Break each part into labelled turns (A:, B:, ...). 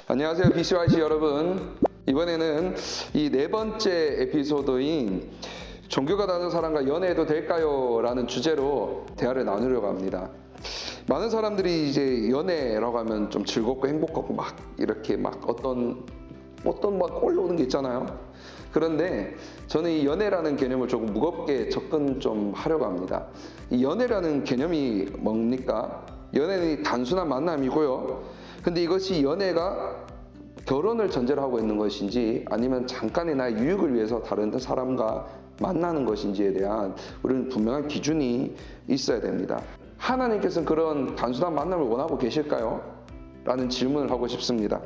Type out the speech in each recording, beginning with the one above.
A: 안녕하세요, BCYC 여러분. 이번에는 이 네 번째 에피소드인 종교가 다른 사람과 연애해도 될까요? 라는 주제로 대화를 나누려고 합니다. 많은 사람들이 이제 연애라고 하면 좀 즐겁고 행복하고 막 이렇게 막 어떤 막 올라오는 게 있잖아요. 그런데 저는 이 연애라는 개념을 조금 무겁게 접근 좀 하려고 합니다. 이 연애라는 개념이 뭡니까? 연애는 단순한 만남이고요. 근데 이것이 연애가 결혼을 전제로 하고 있는 것인지 아니면 잠깐의 나의 유익을 위해서 다른 사람과 만나는 것인지에 대한 우리는 분명한 기준이 있어야 됩니다. 하나님께서는 그런 단순한 만남을 원하고 계실까요? 라는 질문을 하고 싶습니다.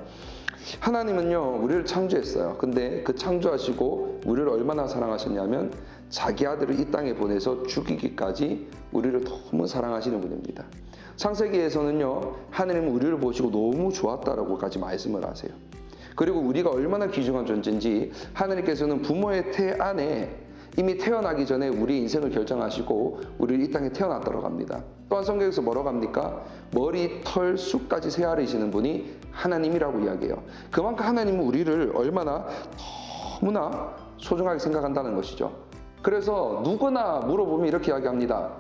A: 하나님은요, 우리를 창조했어요. 근데 그 창조하시고 우리를 얼마나 사랑하셨냐면 자기 아들을 이 땅에 보내서 죽이기까지 우리를 너무 사랑하시는 분입니다. 창세기에서는요, 하나님은 우리를 보시고 너무 좋았다라고까지 말씀을 하세요. 그리고 우리가 얼마나 귀중한 존재인지 하나님께서는 부모의 태 안에 이미 태어나기 전에 우리 인생을 결정하시고 우리를 이 땅에 태어났다고 합니다. 또한 성경에서 뭐라고 합니까? 머리, 털, 숱까지 세아리시는 분이 하나님이라고 이야기해요. 그만큼 하나님은 우리를 얼마나 너무나 소중하게 생각한다는 것이죠. 그래서 누구나 물어보면 이렇게 이야기합니다.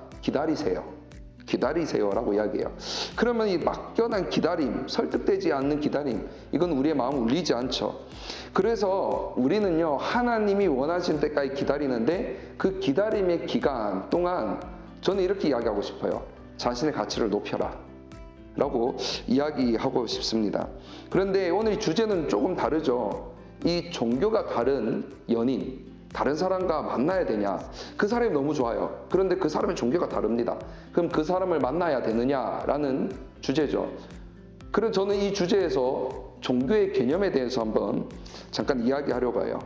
A: 기다리세요라고 이야기해요. 그러면 이 막연한 기다림, 설득되지 않는 기다림, 이건 우리의 마음을 울리지 않죠. 그래서 우리는요, 하나님이 원하시는 때까지 기다리는데 그 기다림의 기간 동안 저는 이렇게 이야기하고 싶어요. 자신의 가치를 높여라 라고 이야기하고 싶습니다. 그런데 오늘 이 주제는 조금 다르죠. 이 종교가 다른 연인, 다른 사람과 만나야 되냐? 그 사람이 너무 좋아요. 그런데 그 사람의 종교가 다릅니다. 그럼 그 사람을 만나야 되느냐라는 주제죠. 그래서 저는 이 주제에서 종교의 개념에 대해서 한번 잠깐 이야기하려고 해요.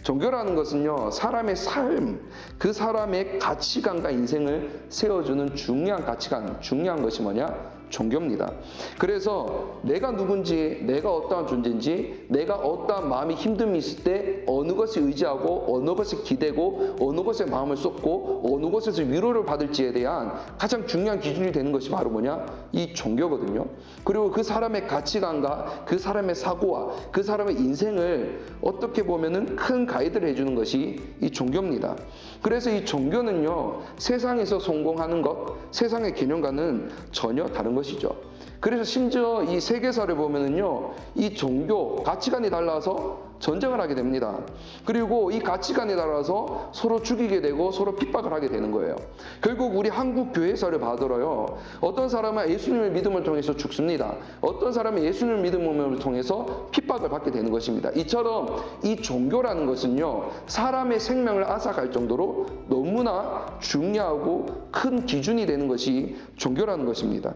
A: 종교라는 것은요, 사람의 삶, 그 사람의 가치관과 인생을 세워주는 중요한 가치관, 중요한 것이 뭐냐? 종교입니다. 그래서 내가 누군지, 내가 어떠한 존재인지, 내가 어떠한 마음이 힘듦이 있을 때 어느 것에 의지하고 어느 것에 기대고 어느 것에 마음을 쏟고 어느 것에서 위로를 받을지에 대한 가장 중요한 기준이 되는 것이 바로 뭐냐? 이 종교거든요. 그리고 그 사람의 가치관과 그 사람의 사고와 그 사람의 인생을 어떻게 보면은 큰 가이드를 해주는 것이 이 종교입니다. 그래서 이 종교는요, 세상에서 성공하는 것, 세상의 개념과는 전혀 다른 것이죠. 그래서 심지어 이 세계사를 보면은요, 이 종교, 가치관이 달라서 전쟁을 하게 됩니다. 그리고 이 가치관에 따라서 서로 죽이게 되고 서로 핍박을 하게 되는 거예요. 결국 우리 한국 교회사를 봐들어요. 어떤 사람은 예수님의 믿음을 통해서 죽습니다. 어떤 사람은 예수님의 믿음을 통해서 핍박을 받게 되는 것입니다. 이처럼 이 종교라는 것은요, 사람의 생명을 앗아갈 정도로 너무나 중요하고 큰 기준이 되는 것이 종교라는 것입니다.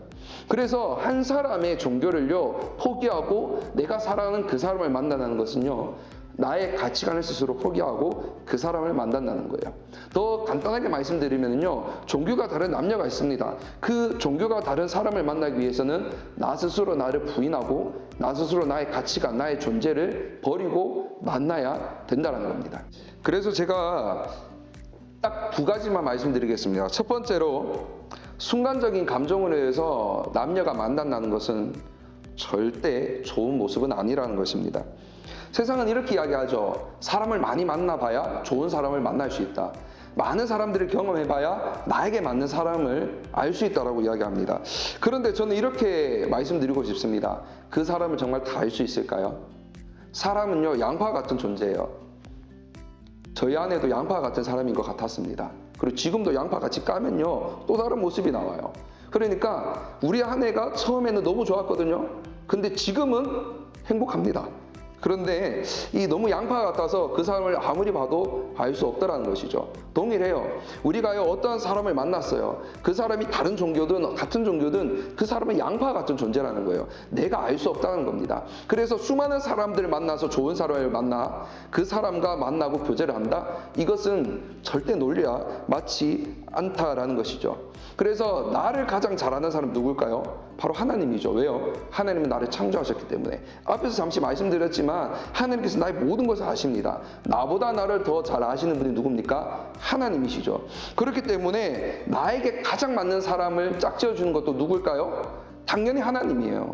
A: 그래서 한 사람의 종교를요, 포기하고 내가 사랑하는 그 사람을 만나는 것은요, 나의 가치관을 스스로 포기하고 그 사람을 만난다는 거예요. 더 간단하게 말씀드리면요, 종교가 다른 남녀가 있습니다. 그 종교가 다른 사람을 만나기 위해서는 나 스스로 나를 부인하고 나 스스로 나의 가치관, 나의 존재를 버리고 만나야 된다는 겁니다. 그래서 제가 딱 두 가지만 말씀드리겠습니다. 첫 번째로, 순간적인 감정으로 해서 남녀가 만난다는 것은 절대 좋은 모습은 아니라는 것입니다. 세상은 이렇게 이야기하죠. 사람을 많이 만나봐야 좋은 사람을 만날 수 있다. 많은 사람들을 경험해봐야 나에게 맞는 사람을 알 수 있다고 이야기합니다. 그런데 저는 이렇게 말씀드리고 싶습니다. 그 사람을 정말 다 알 수 있을까요? 사람은요, 양파 같은 존재예요. 저희 아내도 양파 같은 사람인 것 같았습니다. 그리고 지금도 양파 같이 까면요, 또 다른 모습이 나와요. 그러니까 우리 아내가 처음에는 너무 좋았거든요. 근데 지금은 행복합니다. 그런데 이 너무 양파 같아서 그 사람을 아무리 봐도 알 수 없다는 것이죠. 동일해요. 우리가요, 어떠한 사람을 만났어요. 그 사람이 다른 종교든 같은 종교든 그 사람은 양파 같은 존재라는 거예요. 내가 알 수 없다는 겁니다. 그래서 수많은 사람들을 만나서 좋은 사람을 만나 그 사람과 만나고 교제를 한다? 이것은 절대 논리와 맞지 않다라는 것이죠. 그래서 나를 가장 잘 아는 사람은 누굴까요? 바로 하나님이죠. 왜요? 하나님은 나를 창조하셨기 때문에. 앞에서 잠시 말씀드렸지만 하나님께서 나의 모든 것을 아십니다. 나보다 나를 더 잘 아시는 분이 누굽니까? 하나님이시죠. 그렇기 때문에 나에게 가장 맞는 사람을 짝지어 주는 것도 누굴까요? 당연히 하나님이에요.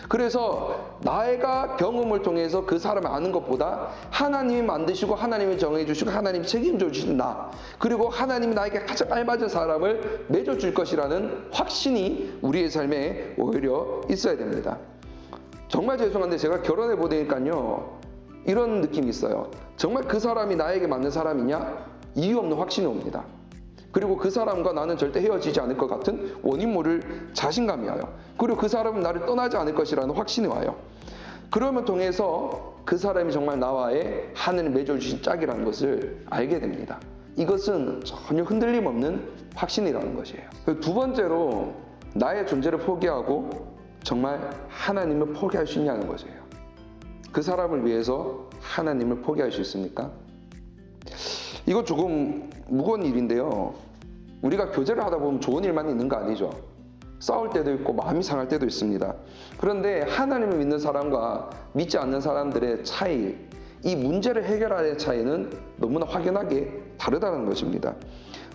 A: 그래서 나가 경험을 통해서 그 사람을 아는 것보다 하나님이 만드시고 하나님이 정해주시고 하나님이 책임져 주신 나, 그리고 하나님이 나에게 가장 알맞은 사람을 맺어줄 것이라는 확신이 우리의 삶에 오히려 있어야 됩니다. 정말 죄송한데 제가 결혼해 보니까요, 이런 느낌이 있어요. 정말 그 사람이 나에게 맞는 사람이냐? 이유 없는 확신이 옵니다. 그리고 그 사람과 나는 절대 헤어지지 않을 것 같은 원인 모를 자신감이 와요. 그리고 그 사람은 나를 떠나지 않을 것이라는 확신이 와요. 그러면 통해서 그 사람이 정말 나와의 하늘을 맺어주신 짝이라는 것을 알게 됩니다. 이것은 전혀 흔들림 없는 확신이라는 것이에요. 두 번째로, 나의 존재를 포기하고 정말 하나님을 포기할 수 있냐는 것이에요. 그 사람을 위해서 하나님을 포기할 수 있습니까? 이거 조금 무거운 일인데요. 우리가 교제를 하다 보면 좋은 일만 있는 거 아니죠. 싸울 때도 있고 마음이 상할 때도 있습니다. 그런데 하나님을 믿는 사람과 믿지 않는 사람들의 차이, 이 문제를 해결하는 차이는 너무나 확연하게 다르다는 것입니다.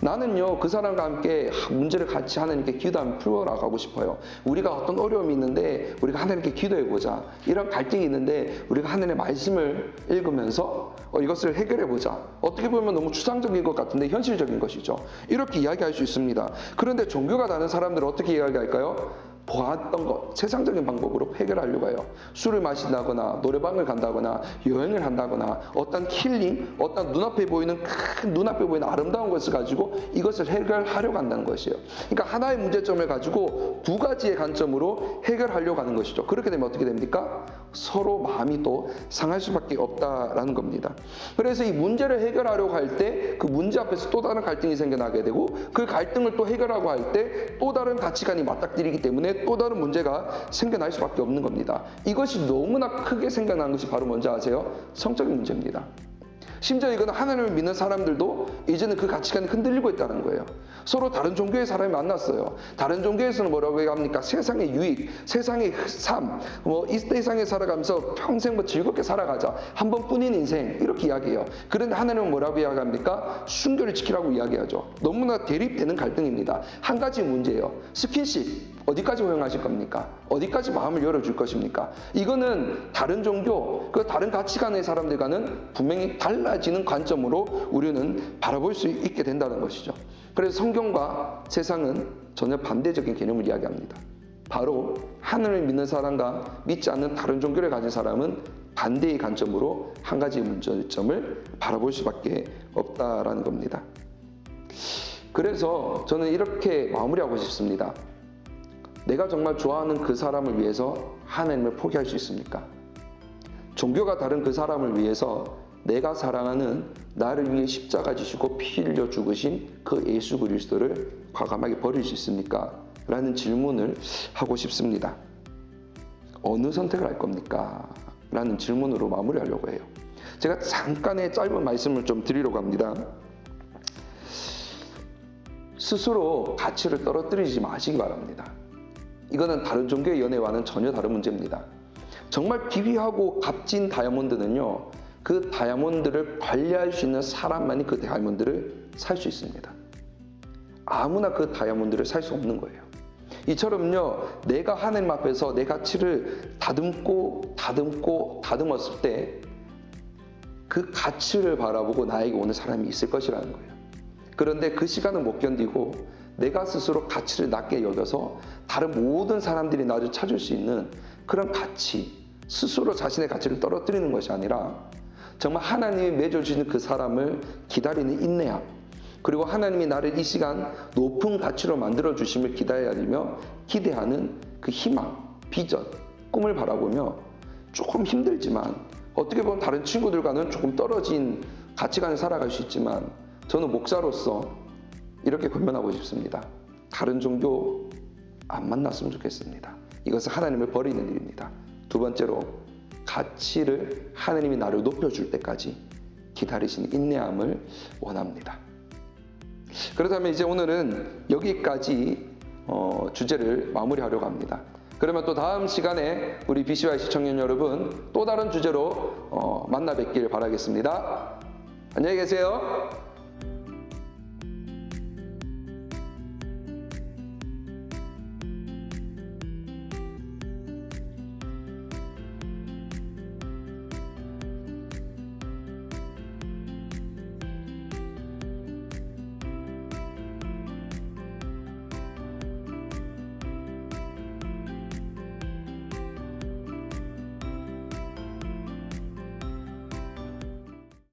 A: 나는요, 그 사람과 함께 문제를 같이 하나님께 기도하며 풀어나가고 싶어요. 우리가 어떤 어려움이 있는데 우리가 하나님께 기도해보자. 이런 갈등이 있는데 우리가 하나님의 말씀을 읽으면서 이것을 해결해보자. 어떻게 보면 너무 추상적인 것 같은데 현실적인 것이죠. 이렇게 이야기할 수 있습니다. 그런데 종교가 다른 사람들은 어떻게 이야기할까요? 보았던 것, 세상적인 방법으로 해결하려고 해요. 술을 마신다거나 노래방을 간다거나 여행을 한다거나 어떤 힐링, 어떤 눈앞에 보이는 아름다운 것을 가지고 이것을 해결하려고 한다는 것이에요. 그러니까 하나의 문제점을 가지고 두 가지의 관점으로 해결하려고 하는 것이죠. 그렇게 되면 어떻게 됩니까? 서로 마음이 또 상할 수밖에 없다라는 겁니다. 그래서 이 문제를 해결하려고 할 때 그 문제 앞에서 또 다른 갈등이 생겨나게 되고, 그 갈등을 또 해결하고 할 때 또 다른 가치관이 맞닥뜨리기 때문에 또 다른 문제가 생겨날 수밖에 없는 겁니다. 이것이 너무나 크게 생겨난 것이 바로 뭔지 아세요? 성적인 문제입니다. 심지어 이거는 하나님을 믿는 사람들도 이제는 그 가치관이 흔들리고 있다는 거예요. 서로 다른 종교의 사람이 만났어요. 다른 종교에서는 뭐라고 합니까? 세상의 유익, 세상의 삶, 이 세상에 살아가면서 평생 즐겁게 살아가자. 한 번뿐인 인생, 이렇게 이야기해요. 그런데 하나님은 뭐라고 이야기합니까? 순교를 지키라고 이야기하죠. 너무나 대립되는 갈등입니다. 한 가지 문제예요. 스킨십. 어디까지 허용하실 겁니까? 어디까지 마음을 열어줄 것입니까? 이거는 다른 종교, 그 다른 가치관의 사람들과는 분명히 달라지는 관점으로 우리는 바라볼 수 있게 된다는 것이죠. 그래서 성경과 세상은 전혀 반대적인 개념을 이야기합니다. 바로 하늘을 믿는 사람과 믿지 않는 다른 종교를 가진 사람은 반대의 관점으로 한 가지 문제점을 바라볼 수밖에 없다라는 겁니다. 그래서 저는 이렇게 마무리하고 싶습니다. 내가 정말 좋아하는 그 사람을 위해서 하나님을 포기할 수 있습니까? 종교가 다른 그 사람을 위해서 내가 사랑하는, 나를 위해 십자가 지시고 피 흘려 죽으신 그 예수 그리스도를 과감하게 버릴 수 있습니까? 라는 질문을 하고 싶습니다. 어느 선택을 할 겁니까? 라는 질문으로 마무리하려고 해요. 제가 잠깐의 짧은 말씀을 좀 드리려고 합니다. 스스로 가치를 떨어뜨리지 마시기 바랍니다. 이거는 다른 종교의 연애와는 전혀 다른 문제입니다. 정말 귀하고 값진 다이아몬드는요, 그 다이아몬드를 관리할 수 있는 사람만이 그 다이아몬드를 살 수 있습니다. 아무나 그 다이아몬드를 살 수 없는 거예요. 이처럼요, 내가 하나님 앞에서 내 가치를 다듬었을 때 그 가치를 바라보고 나에게 오는 사람이 있을 것이라는 거예요. 그런데 그 시간을 못 견디고 내가 스스로 가치를 낮게 여겨서 다른 모든 사람들이 나를 찾을 수 있는 그런 가치, 스스로 자신의 가치를 떨어뜨리는 것이 아니라 정말 하나님이 맺어주시는 그 사람을 기다리는 인내함, 그리고 하나님이 나를 이 시간 높은 가치로 만들어주심을 기다리며 기대하는 그 희망, 비전, 꿈을 바라보며 조금 힘들지만, 어떻게 보면 다른 친구들과는 조금 떨어진 가치관을 살아갈 수 있지만, 저는 목사로서 이렇게 권면하고 싶습니다. 다른 종교 안 만났으면 좋겠습니다. 이것은 하나님을 버리는 일입니다. 두 번째로, 가치를 하나님이 나를 높여줄 때까지 기다리시는 인내함을 원합니다. 그렇다면 이제 오늘은 여기까지 주제를 마무리하려고 합니다. 그러면 또 다음 시간에 우리 BCY 시청자 여러분, 또 다른 주제로 만나 뵙길 바라겠습니다. 안녕히 계세요.